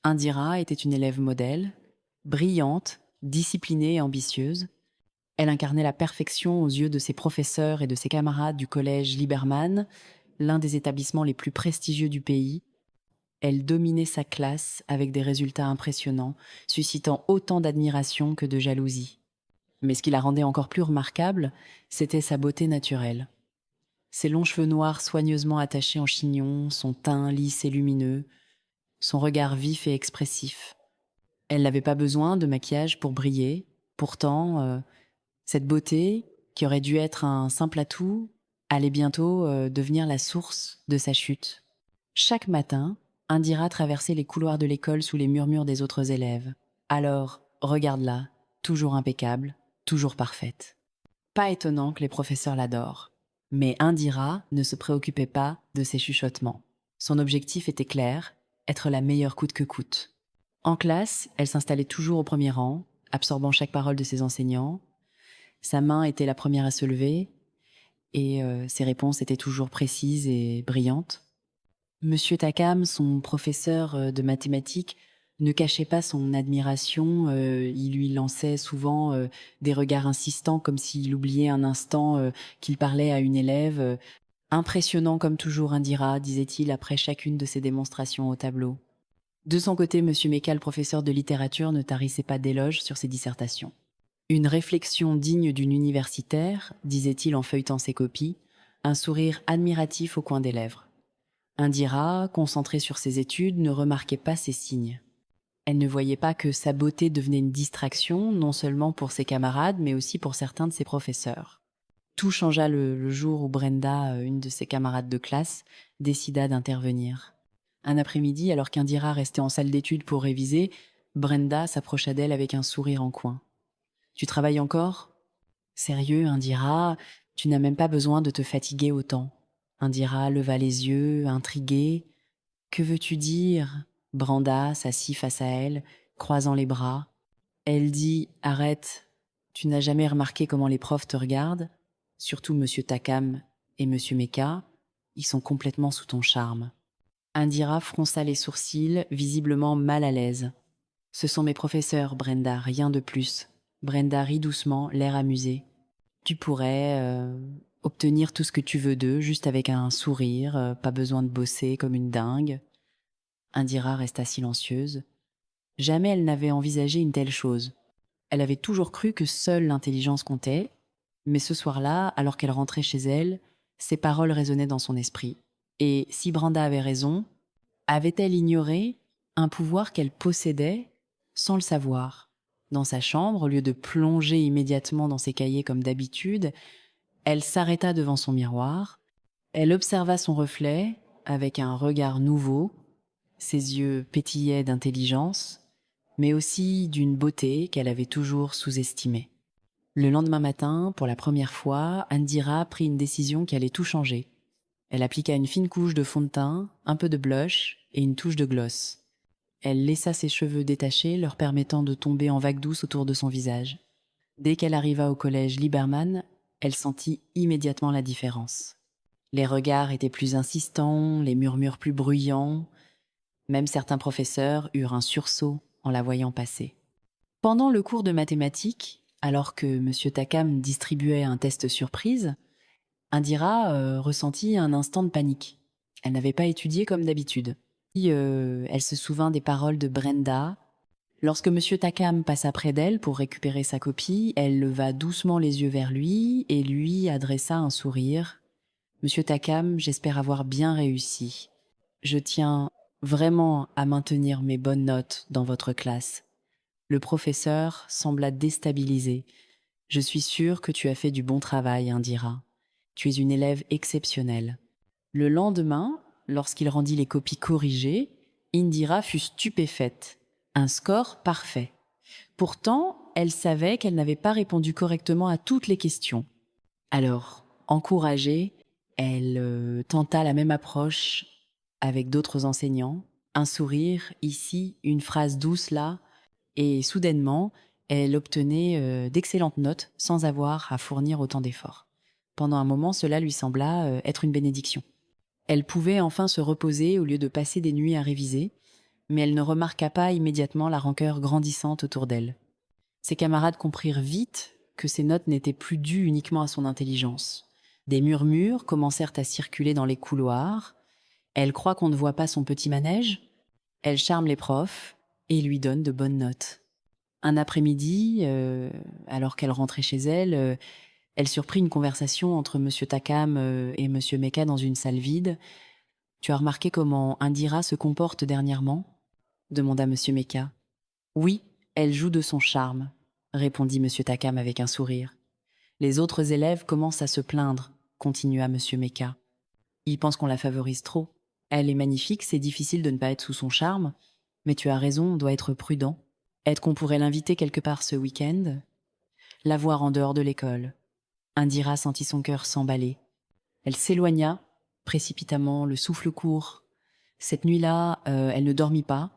Indira était une élève modèle, brillante, disciplinée et ambitieuse. Elle incarnait la perfection aux yeux de ses professeurs et de ses camarades du collège Liebermann, l'un des établissements les plus prestigieux du pays. Elle dominait sa classe avec des résultats impressionnants, suscitant autant d'admiration que de jalousie. Mais ce qui la rendait encore plus remarquable, c'était sa beauté naturelle. Ses longs cheveux noirs soigneusement attachés en chignon, son teint lisse et lumineux, son regard vif et expressif. Elle n'avait pas besoin de maquillage pour briller. Pourtant, cette beauté, qui aurait dû être un simple atout, allait bientôt devenir la source de sa chute. Chaque matin, Indira traversait les couloirs de l'école sous les murmures des autres élèves. Alors, regarde-la, toujours impeccable, toujours parfaite. Pas étonnant que les professeurs l'adorent. Mais Indira ne se préoccupait pas de ces chuchotements. Son objectif était clair, être la meilleure coûte que coûte. En classe, elle s'installait toujours au premier rang, absorbant chaque parole de ses enseignants. Sa main était la première à se lever, et ses réponses étaient toujours précises et brillantes. Monsieur Takam, son professeur de mathématiques, ne cachait pas son admiration. Il lui lançait souvent des regards insistants, comme s'il oubliait un instant qu'il parlait à une élève. Impressionnant comme toujours, Indira, disait-il après chacune de ses démonstrations au tableau. De son côté, Monsieur Meka, le professeur de littérature, ne tarissait pas d'éloges sur ses dissertations. Une réflexion digne d'une universitaire, disait-il en feuilletant ses copies, un sourire admiratif au coin des lèvres. Indira, concentrée sur ses études, ne remarquait pas ces signes. Elle ne voyait pas que sa beauté devenait une distraction, non seulement pour ses camarades, mais aussi pour certains de ses professeurs. Tout changea le jour où Brenda, une de ses camarades de classe, décida d'intervenir. Un après-midi, alors qu'Indira restait en salle d'études pour réviser, Brenda s'approcha d'elle avec un sourire en coin. « Tu travailles encore ? » ?»« Sérieux, Indira, tu n'as même pas besoin de te fatiguer autant. » Indira leva les yeux, intriguée. « Que veux-tu dire ?» Brenda s'assit face à elle, croisant les bras. Elle dit « Arrête, tu n'as jamais remarqué comment les profs te regardent ? Surtout Monsieur Takam et Monsieur Meka, ils sont complètement sous ton charme. » Indira fronça les sourcils, visiblement mal à l'aise. « Ce sont mes professeurs, Brenda, rien de plus. » Brenda rit doucement, l'air amusé. « Tu pourrais obtenir tout ce que tu veux d'eux, juste avec un sourire, pas besoin de bosser comme une dingue. » Indira resta silencieuse. Jamais elle n'avait envisagé une telle chose. Elle avait toujours cru que seule l'intelligence comptait, mais ce soir-là, alors qu'elle rentrait chez elle, ces paroles résonnaient dans son esprit. Et si Brenda avait raison, avait-elle ignoré un pouvoir qu'elle possédait sans le savoir? Dans sa chambre, au lieu de plonger immédiatement dans ses cahiers comme d'habitude, elle s'arrêta devant son miroir, elle observa son reflet avec un regard nouveau, ses yeux pétillaient d'intelligence, mais aussi d'une beauté qu'elle avait toujours sous-estimée. Le lendemain matin, pour la première fois, Indira prit une décision qui allait tout changer. Elle appliqua une fine couche de fond de teint, un peu de blush et une touche de gloss. Elle laissa ses cheveux détachés, leur permettant de tomber en vagues douces autour de son visage. Dès qu'elle arriva au collège Liebermann, elle sentit immédiatement la différence. Les regards étaient plus insistants, les murmures plus bruyants. Même certains professeurs eurent un sursaut en la voyant passer. Pendant le cours de mathématiques, alors que Monsieur Takam distribuait un test surprise, Indira ressentit un instant de panique. Elle n'avait pas étudié comme d'habitude. Puis, elle se souvint des paroles de Brenda. Lorsque Monsieur Takam passa près d'elle pour récupérer sa copie, elle leva doucement les yeux vers lui et lui adressa un sourire. « Monsieur Takam, j'espère avoir bien réussi. Je tiens vraiment à maintenir mes bonnes notes dans votre classe. » Le professeur sembla déstabilisé. « Je suis sûre que tu as fait du bon travail, Indira. Tu es une élève exceptionnelle. » Le lendemain, lorsqu'il rendit les copies corrigées, Indira fut stupéfaite. Un score parfait. Pourtant, elle savait qu'elle n'avait pas répondu correctement à toutes les questions. Alors, encouragée, elle tenta la même approche avec d'autres enseignants. Un sourire ici, une phrase douce là, et soudainement, elle obtenait d'excellentes notes sans avoir à fournir autant d'efforts. Pendant un moment, cela lui sembla être une bénédiction. Elle pouvait enfin se reposer au lieu de passer des nuits à réviser. mais elle ne remarqua pas immédiatement la rancœur grandissante autour d'elle. Ses camarades comprirent vite que ces notes n'étaient plus dues uniquement à son intelligence. Des murmures commencèrent à circuler dans les couloirs. Elle croit qu'on ne voit pas son petit manège. Elle charme les profs et lui donne de bonnes notes. Un après-midi, alors qu'elle rentrait chez elle, elle surprit une conversation entre Monsieur Takam et Monsieur Meka dans une salle vide. « Tu as remarqué comment Indira se comporte dernièrement ?» demanda Monsieur Meka. « Oui, elle joue de son charme, » répondit Monsieur Takam avec un sourire. « Les autres élèves commencent à se plaindre, » continua Monsieur Meka. « Ils pensent qu'on la favorise trop. Elle est magnifique, c'est difficile de ne pas être sous son charme, mais tu as raison, on doit être prudent. Est-ce qu'on pourrait l'inviter quelque part ce week-end ? La voir en dehors de l'école. » Indira sentit son cœur s'emballer. Elle s'éloigna, précipitamment, le souffle court. Cette nuit-là, elle ne dormit pas.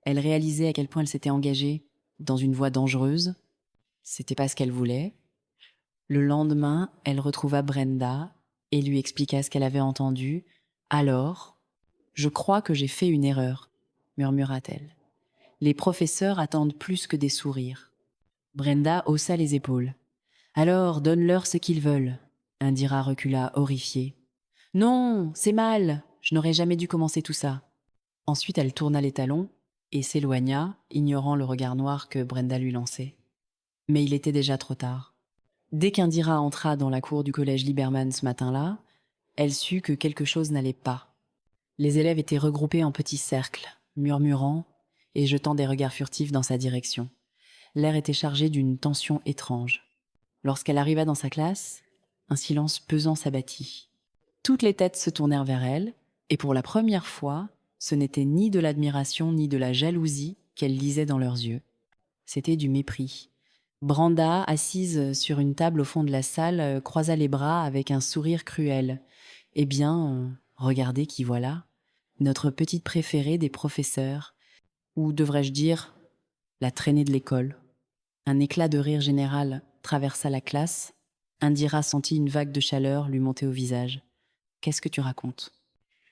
Elle réalisait à quel point elle s'était engagée dans une voie dangereuse. C'était pas ce qu'elle voulait. Le lendemain, elle retrouva Brenda et lui expliqua ce qu'elle avait entendu. « Alors, je crois que j'ai fait une erreur, » murmura-t-elle. « Les professeurs attendent plus que des sourires. » Brenda haussa les épaules. « Alors, donne-leur ce qu'ils veulent. » Indira recula, horrifiée. « Non, c'est mal. Je n'aurais jamais dû commencer tout ça. » Ensuite, elle tourna les talons et s'éloigna, ignorant le regard noir que Brenda lui lançait. Mais il était déjà trop tard. Dès qu'Indira entra dans la cour du collège Liberman ce matin-là, elle sut que quelque chose n'allait pas. Les élèves étaient regroupés en petits cercles, murmurant et jetant des regards furtifs dans sa direction. L'air était chargé d'une tension étrange. Lorsqu'elle arriva dans sa classe, un silence pesant s'abattit. Toutes les têtes se tournèrent vers elle, et pour la première fois, ce n'était ni de l'admiration ni de la jalousie qu'elle lisait dans leurs yeux. C'était du mépris. Brenda, assise sur une table au fond de la salle, croisa les bras avec un sourire cruel. « Eh bien, regardez qui voilà, notre petite préférée des professeurs, ou devrais-je dire, la traînée de l'école. » Un éclat de rire général traversa la classe. Indira sentit une vague de chaleur lui monter au visage. « Qu'est-ce que tu racontes ?»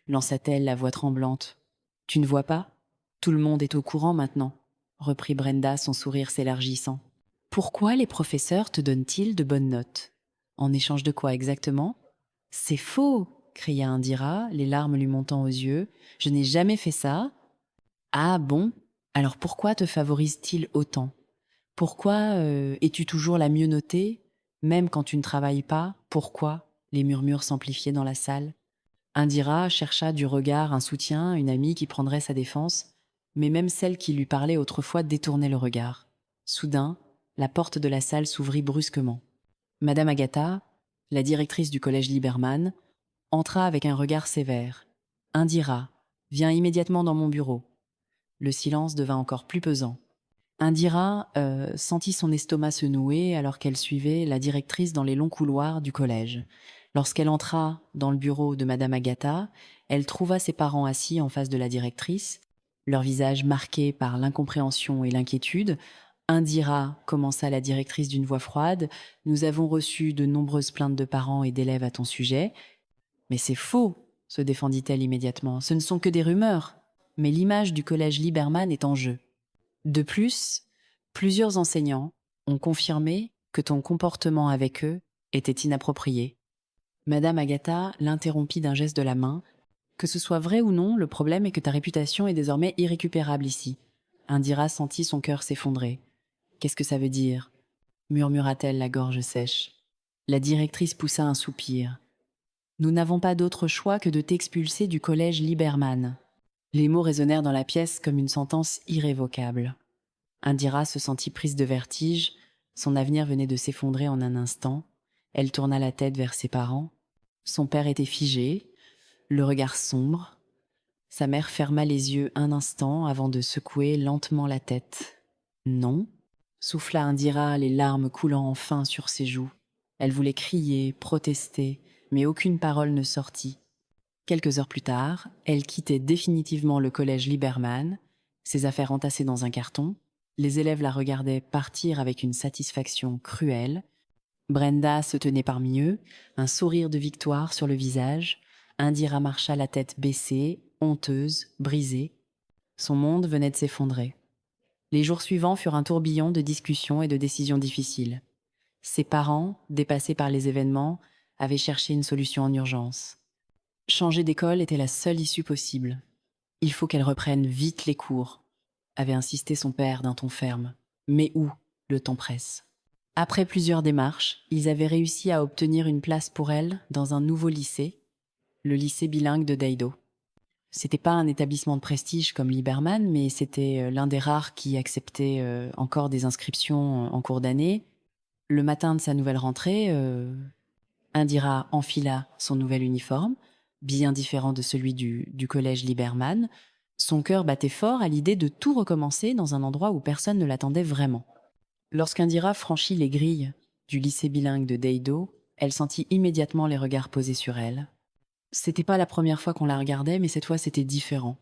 lança-t-elle, la voix tremblante. « Tu ne vois pas ? Tout le monde est au courant maintenant, » reprit Brenda, son sourire s'élargissant. « Pourquoi les professeurs te donnent-ils de bonnes notes ? En échange de quoi exactement ? » « C'est faux !» cria Indira, les larmes lui montant aux yeux. « Je n'ai jamais fait ça. »« Ah bon ? Alors pourquoi te favorise-t-il autant ? Pourquoi es-tu toujours la mieux notée, même quand tu ne travailles pas ? Pourquoi ?» Les murmures s'amplifiaient dans la salle. Indira chercha du regard un soutien, une amie qui prendrait sa défense, mais même celle qui lui parlait autrefois détournait le regard. Soudain, la porte de la salle s'ouvrit brusquement. Madame Agatha, la directrice du collège Liberman, entra avec un regard sévère. « Indira, viens immédiatement dans mon bureau. » Le silence devint encore plus pesant. Indira sentit son estomac se nouer alors qu'elle suivait la directrice dans les longs couloirs du collège. Lorsqu'elle entra dans le bureau de Madame Agatha, elle trouva ses parents assis en face de la directrice, leur visage marqué par l'incompréhension et l'inquiétude. « Indira, » commença la directrice d'une voix froide, « nous avons reçu de nombreuses plaintes de parents et d'élèves à ton sujet. »« Mais c'est faux !» se défendit-elle immédiatement. « Ce ne sont que des rumeurs. Mais l'image du collège Liberman est en jeu. De plus, plusieurs enseignants ont confirmé que ton comportement avec eux était inapproprié. » Madame Agatha l'interrompit d'un geste de la main. « Que ce soit vrai ou non, le problème est que ta réputation est désormais irrécupérable ici. » Indira sentit son cœur s'effondrer. « Qu'est-ce que ça veut dire ?» murmura-t-elle, la gorge sèche. La directrice poussa un soupir. « Nous n'avons pas d'autre choix que de t'expulser du collège Liberman. » Les mots résonnèrent dans la pièce comme une sentence irrévocable. Indira se sentit prise de vertige. Son avenir venait de s'effondrer en un instant. Elle tourna la tête vers ses parents. Son père était figé, le regard sombre. Sa mère ferma les yeux un instant avant de secouer lentement la tête. « Non », souffla Indira, les larmes coulant enfin sur ses joues. Elle voulait crier, protester, mais aucune parole ne sortit. Quelques heures plus tard, elle quittait définitivement le collège Liberman, ses affaires entassées dans un carton. Les élèves la regardaient partir avec une satisfaction cruelle. Brenda se tenait parmi eux, un sourire de victoire sur le visage. Indira marcha la tête baissée, honteuse, brisée. Son monde venait de s'effondrer. Les jours suivants furent un tourbillon de discussions et de décisions difficiles. Ses parents, dépassés par les événements, avaient cherché une solution en urgence. Changer d'école était la seule issue possible. Il faut qu'elle reprenne vite les cours, avait insisté son père d'un ton ferme. Mais où? Le temps presse. Après plusieurs démarches, ils avaient réussi à obtenir une place pour elle dans un nouveau lycée, le lycée bilingue de Daido. C'était pas un établissement de prestige comme Liberman, mais c'était l'un des rares qui acceptait encore des inscriptions en cours d'année. Le matin de sa nouvelle rentrée, Indira enfila son nouvel uniforme, bien différent de celui du collège Liberman. Son cœur battait fort à l'idée de tout recommencer dans un endroit où personne ne l'attendait vraiment. Lorsqu'Indira franchit les grilles du lycée bilingue de Daido, elle sentit immédiatement les regards posés sur elle. C'était pas la première fois qu'on la regardait, mais cette fois c'était différent.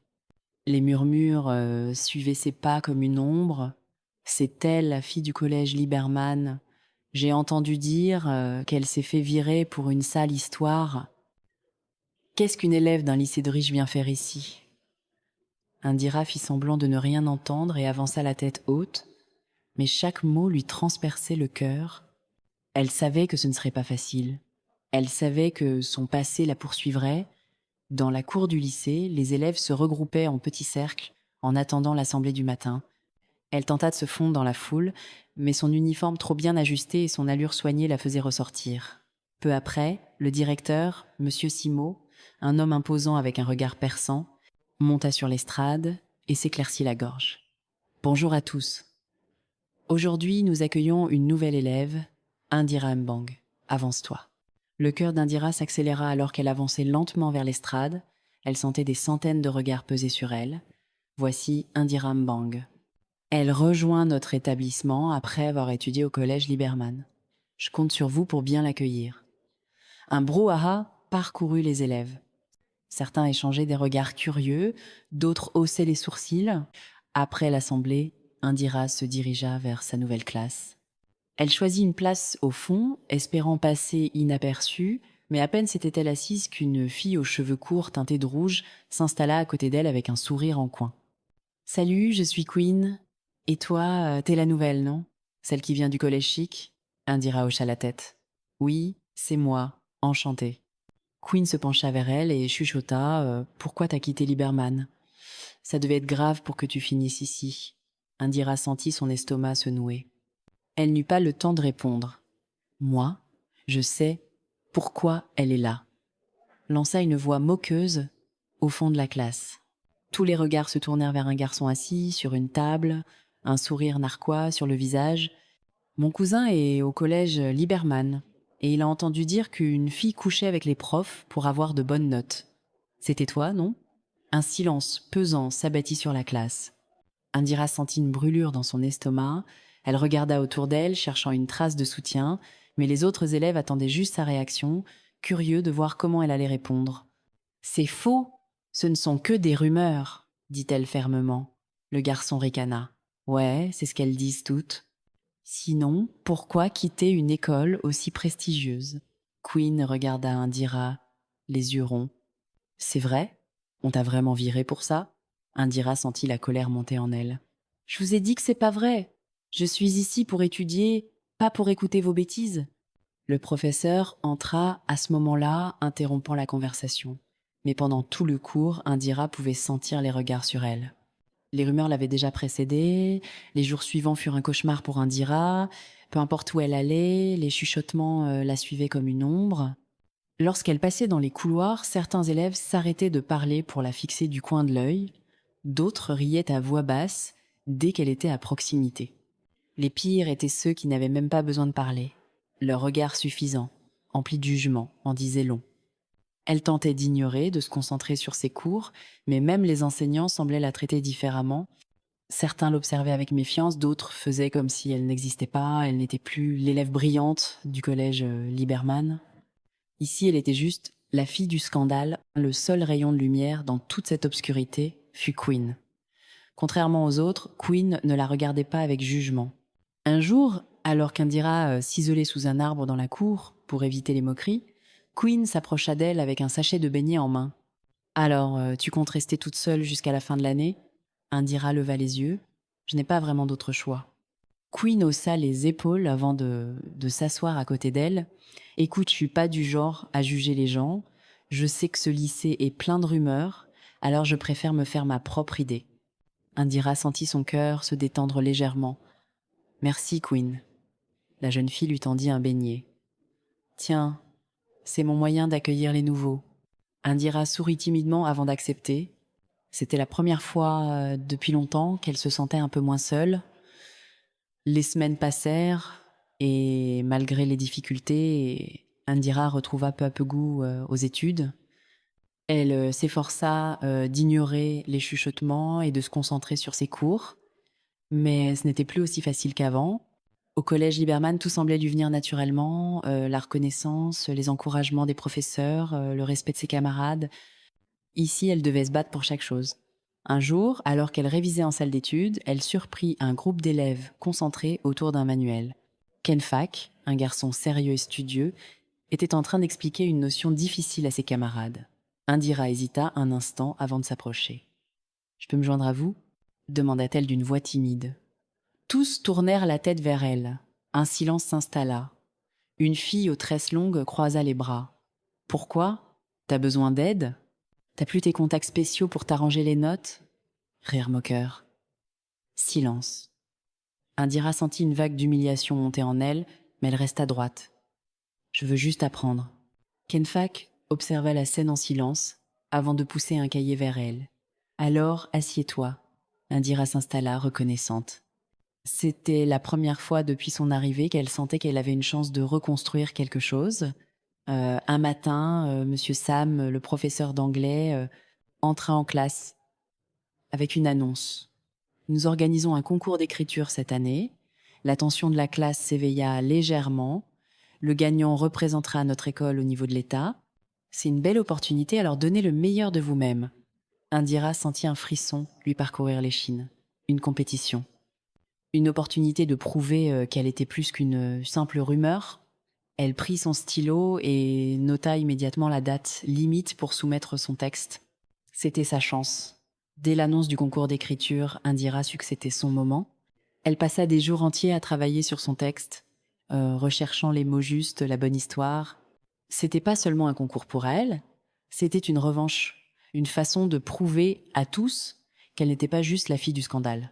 Les murmures suivaient ses pas comme une ombre. C'est elle, la fille du collège Liberman. J'ai entendu dire qu'elle s'est fait virer pour une sale histoire. Qu'est-ce qu'une élève d'un lycée de riches vient faire ici? Indira fit semblant de ne rien entendre et avança la tête haute, mais chaque mot lui transperçait le cœur. Elle savait que ce ne serait pas facile. Elle savait que son passé la poursuivrait. Dans la cour du lycée, les élèves se regroupaient en petits cercles en attendant l'assemblée du matin. Elle tenta de se fondre dans la foule, mais son uniforme trop bien ajusté et son allure soignée la faisaient ressortir. Peu après, le directeur, Monsieur Simo, un homme imposant avec un regard perçant, monta sur l'estrade et s'éclaircit la gorge. Bonjour à tous. Aujourd'hui, nous accueillons une nouvelle élève, Indira Mbang. Avance-toi. Le cœur d'Indira s'accéléra alors qu'elle avançait lentement vers l'estrade. Elle sentait des centaines de regards peser sur elle. Voici Indira Mbang. Elle rejoint notre établissement après avoir étudié au collège Liberman. Je compte sur vous pour bien l'accueillir. Un brouhaha parcourut les élèves. Certains échangeaient des regards curieux, d'autres haussaient les sourcils. Après l'assemblée, Indira se dirigea vers sa nouvelle classe. Elle choisit une place au fond, espérant passer inaperçue, mais à peine s'était-elle assise qu'une fille aux cheveux courts teintés de rouge s'installa à côté d'elle avec un sourire en coin. « Salut, je suis Queen. Et toi, t'es la nouvelle, non? Celle qui vient du collège chic ?» Indira hocha la tête. « Oui, c'est moi, enchantée. » Queen se pencha vers elle et chuchota « Pourquoi t'as quitté Liberman? Ça devait être grave pour que tu finisses ici. » Indira sentit son estomac se nouer. Elle n'eut pas le temps de répondre. « Moi, je sais pourquoi elle est là. » Lança une voix moqueuse au fond de la classe. Tous les regards se tournèrent vers un garçon assis sur une table, un sourire narquois sur le visage. Mon cousin est au collège Liberman et il a entendu dire qu'une fille couchait avec les profs pour avoir de bonnes notes. C'était toi, non? Un silence pesant s'abattit sur la classe. Indira sentit une brûlure dans son estomac. Elle regarda autour d'elle, cherchant une trace de soutien, mais les autres élèves attendaient juste sa réaction, curieux de voir comment elle allait répondre. « C'est faux! Ce ne sont que des rumeurs, » dit-elle fermement. Le garçon ricana. « Ouais, c'est ce qu'elles disent toutes. » Sinon, pourquoi quitter une école aussi prestigieuse? Queen regarda Indira, les yeux ronds. « C'est vrai? On t'a vraiment viré pour ça? » Indira sentit la colère monter en elle. « Je vous ai dit que c'est pas vrai. Je suis ici pour étudier, pas pour écouter vos bêtises. » Le professeur entra à ce moment-là, interrompant la conversation. Mais pendant tout le cours, Indira pouvait sentir les regards sur elle. Les rumeurs l'avaient déjà précédée, les jours suivants furent un cauchemar pour Indira, peu importe où elle allait, les chuchotements la suivaient comme une ombre. Lorsqu'elle passait dans les couloirs, certains élèves s'arrêtaient de parler pour la fixer du coin de l'œil, d'autres riaient à voix basse dès qu'elle était à proximité. Les pires étaient ceux qui n'avaient même pas besoin de parler. Leur regard suffisant, empli de jugement, en disait long. Elle tentait d'ignorer, de se concentrer sur ses cours, mais même les enseignants semblaient la traiter différemment. Certains l'observaient avec méfiance, d'autres faisaient comme si elle n'existait pas, elle n'était plus l'élève brillante du collège Liberman. Ici, elle était juste la fille du scandale. Le seul rayon de lumière dans toute cette obscurité fut Queen. Contrairement aux autres, Queen ne la regardait pas avec jugement. Un jour, alors qu'Indira s'isolait sous un arbre dans la cour pour éviter les moqueries, Queen s'approcha d'elle avec un sachet de beignets en main. « Alors, tu comptes rester toute seule jusqu'à la fin de l'année ?» Indira leva les yeux. Je n'ai pas vraiment d'autre choix. Queen haussa les épaules avant de s'asseoir à côté d'elle. Écoute, je suis pas du genre à juger les gens. Je sais que ce lycée est plein de rumeurs, alors je préfère me faire ma propre idée. Indira sentit son cœur se détendre légèrement. Merci, Queen. La jeune fille lui tendit un beignet. Tiens, c'est mon moyen d'accueillir les nouveaux. Indira sourit timidement avant d'accepter. C'était la première fois depuis longtemps qu'elle se sentait un peu moins seule. Les semaines passèrent et malgré les difficultés, Indira retrouva peu à peu goût aux études. Elle s'efforça d'ignorer les chuchotements et de se concentrer sur ses cours, mais ce n'était plus aussi facile qu'avant. Au collège Lieberman, tout semblait lui venir naturellement, la reconnaissance, les encouragements des professeurs, le respect de ses camarades. Ici, elle devait se battre pour chaque chose. Un jour, alors qu'elle révisait en salle d'études, elle surprit un groupe d'élèves concentrés autour d'un manuel. Ken Fak, un garçon sérieux et studieux, était en train d'expliquer une notion difficile à ses camarades. Indira hésita un instant avant de s'approcher. « Je peux me joindre à vous ?» demanda-t-elle d'une voix timide. Tous tournèrent la tête vers elle. Un silence s'installa. Une fille aux tresses longues croisa les bras. « Pourquoi ? T'as besoin d'aide ? T'as plus tes contacts spéciaux pour t'arranger les notes ?» Rire moqueur. Silence. Indira sentit une vague d'humiliation monter en elle, mais elle resta droite. « Je veux juste apprendre. » Ken Fak observa la scène en silence, avant de pousser un cahier vers elle. « Alors, assieds-toi. » Indira s'installa, reconnaissante. C'était la première fois depuis son arrivée qu'elle sentait qu'elle avait une chance de reconstruire quelque chose. Un matin, Monsieur Sam, le professeur d'anglais, entra en classe avec une annonce. Nous organisons un concours d'écriture cette année. L'attention de la classe s'éveilla légèrement. Le gagnant représentera notre école au niveau de l'État. C'est une belle opportunité, alors donnez le meilleur de vous-même. Indira sentit un frisson lui parcourir l'échine. Une compétition. Une opportunité de prouver qu'elle était plus qu'une simple rumeur. Elle prit son stylo et nota immédiatement la date limite pour soumettre son texte. C'était sa chance. Dès l'annonce du concours d'écriture, Indira sut que c'était son moment. Elle passa des jours entiers à travailler sur son texte, recherchant les mots justes, la bonne histoire. C'était pas seulement un concours pour elle, c'était une revanche, une façon de prouver à tous qu'elle n'était pas juste la fille du scandale.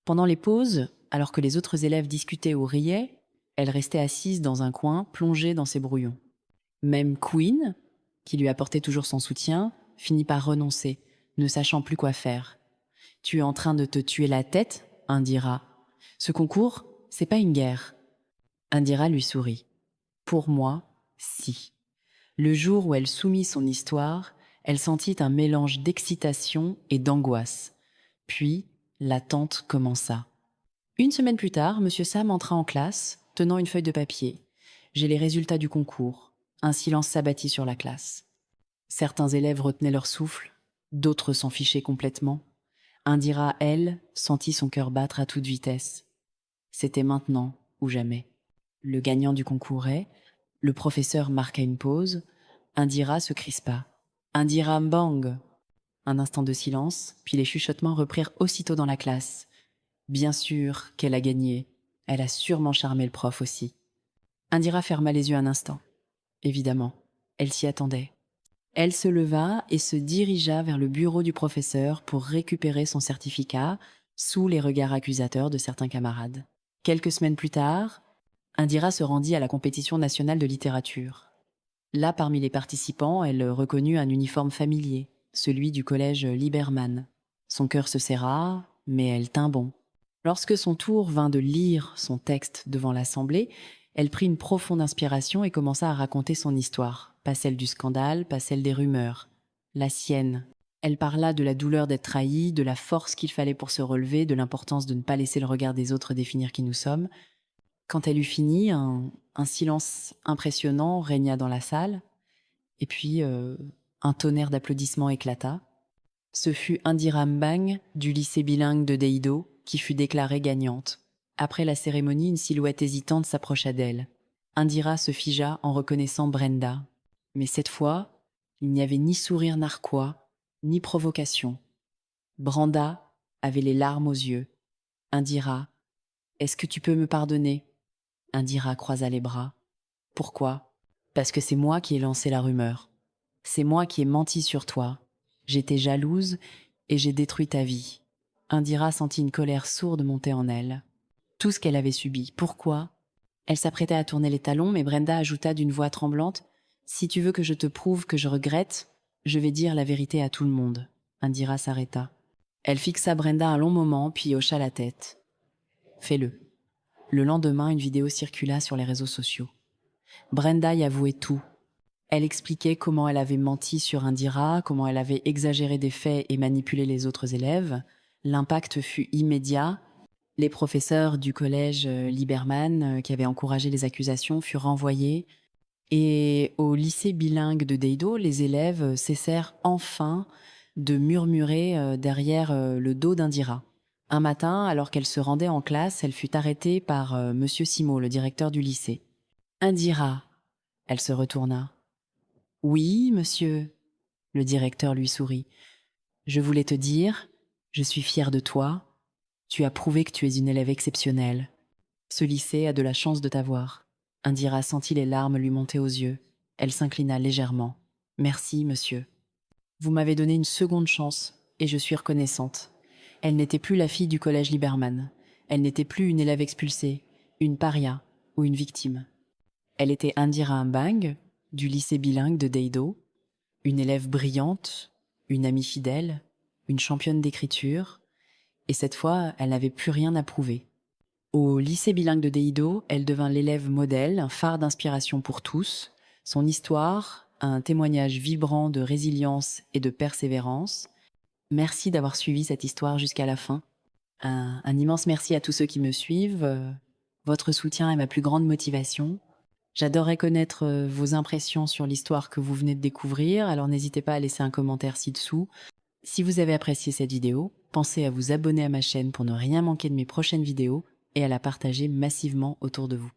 Pendant les pauses, alors que les autres élèves discutaient ou riaient, elle restait assise dans un coin, plongée dans ses brouillons. Même Queen, qui lui apportait toujours son soutien, finit par renoncer, ne sachant plus quoi faire. « Tu es en train de te tuer la tête ?» Indira. « Ce concours, c'est pas une guerre. » Indira lui sourit. « Pour moi, si. » Le jour où elle soumit son histoire, elle sentit un mélange d'excitation et d'angoisse. Puis, l'attente commença. Une semaine plus tard, Monsieur Sam entra en classe, tenant une feuille de papier. J'ai les résultats du concours. Un silence s'abattit sur la classe. Certains élèves retenaient leur souffle, d'autres s'en fichaient complètement. Indira, elle, sentit son cœur battre à toute vitesse. C'était maintenant ou jamais. Le gagnant du concours est, le professeur marqua une pause, Indira se crispa. Indira Mbang. Un instant de silence, puis les chuchotements reprirent aussitôt dans la classe. Bien sûr qu'elle a gagné. Elle a sûrement charmé le prof aussi. Indira ferma les yeux un instant. Évidemment, elle s'y attendait. Elle se leva et se dirigea vers le bureau du professeur pour récupérer son certificat sous les regards accusateurs de certains camarades. Quelques semaines plus tard, Indira se rendit à la compétition nationale de littérature. Là, parmi les participants, elle reconnut un uniforme familier, celui du collège Lieberman. Son cœur se serra, mais elle tint bon. Lorsque son tour vint de lire son texte devant l'assemblée, elle prit une profonde inspiration et commença à raconter son histoire. Pas celle du scandale, pas celle des rumeurs. La sienne. Elle parla de la douleur d'être trahie, de la force qu'il fallait pour se relever, de l'importance de ne pas laisser le regard des autres définir qui nous sommes. Quand elle eut fini, un silence impressionnant régna dans la salle, et puis un tonnerre d'applaudissements éclata. Ce fut Indira Mbang du lycée bilingue de Deido qui fut déclarée gagnante. Après la cérémonie, une silhouette hésitante s'approcha d'elle. Indira se figea en reconnaissant Brenda. Mais cette fois, il n'y avait ni sourire narquois, ni provocation. Brenda avait les larmes aux yeux. Indira, est-ce que tu peux me pardonner? Indira croisa les bras. Pourquoi? Parce que c'est moi qui ai lancé la rumeur. C'est moi qui ai menti sur toi. J'étais jalouse et j'ai détruit ta vie. Indira sentit une colère sourde monter en elle. Tout ce qu'elle avait subi. Pourquoi? Elle s'apprêtait à tourner les talons, mais Brenda ajouta d'une voix tremblante, « Si tu veux que je te prouve que je regrette, je vais dire la vérité à tout le monde. » Indira s'arrêta. Elle fixa Brenda un long moment, puis hocha la tête. « Fais-le. » Le lendemain, une vidéo circula sur les réseaux sociaux. Brenda y avouait tout. Elle expliquait comment elle avait menti sur Indira, comment elle avait exagéré des faits et manipulé les autres élèves. L'impact fut immédiat. Les professeurs du collège Lieberman, qui avaient encouragé les accusations, furent renvoyés. Et au lycée bilingue de Deido, les élèves cessèrent enfin de murmurer derrière le dos d'Indira. Un matin, alors qu'elle se rendait en classe, elle fut arrêtée par Monsieur Simo, le directeur du lycée. « Indira !» Elle se retourna. « Oui, monsieur. » Le directeur lui sourit. « Je voulais te dire, je suis fière de toi. Tu as prouvé que tu es une élève exceptionnelle. Ce lycée a de la chance de t'avoir. » Indira sentit les larmes lui monter aux yeux. Elle s'inclina légèrement. « Merci, monsieur. Vous m'avez donné une seconde chance et je suis reconnaissante. » Elle n'était plus la fille du collège Lieberman. Elle n'était plus une élève expulsée, une paria ou une victime. Elle était Indira Mbang, du lycée bilingue de Deido, une élève brillante, une amie fidèle, une championne d'écriture, et cette fois, elle n'avait plus rien à prouver. Au lycée bilingue de Deido, elle devint l'élève modèle, un phare d'inspiration pour tous. Son histoire, un témoignage vibrant de résilience et de persévérance. Merci d'avoir suivi cette histoire jusqu'à la fin. Un immense merci à tous ceux qui me suivent. Votre soutien est ma plus grande motivation. J'adorerais connaître vos impressions sur l'histoire que vous venez de découvrir, alors n'hésitez pas à laisser un commentaire ci-dessous. Si vous avez apprécié cette vidéo, pensez à vous abonner à ma chaîne pour ne rien manquer de mes prochaines vidéos et à la partager massivement autour de vous.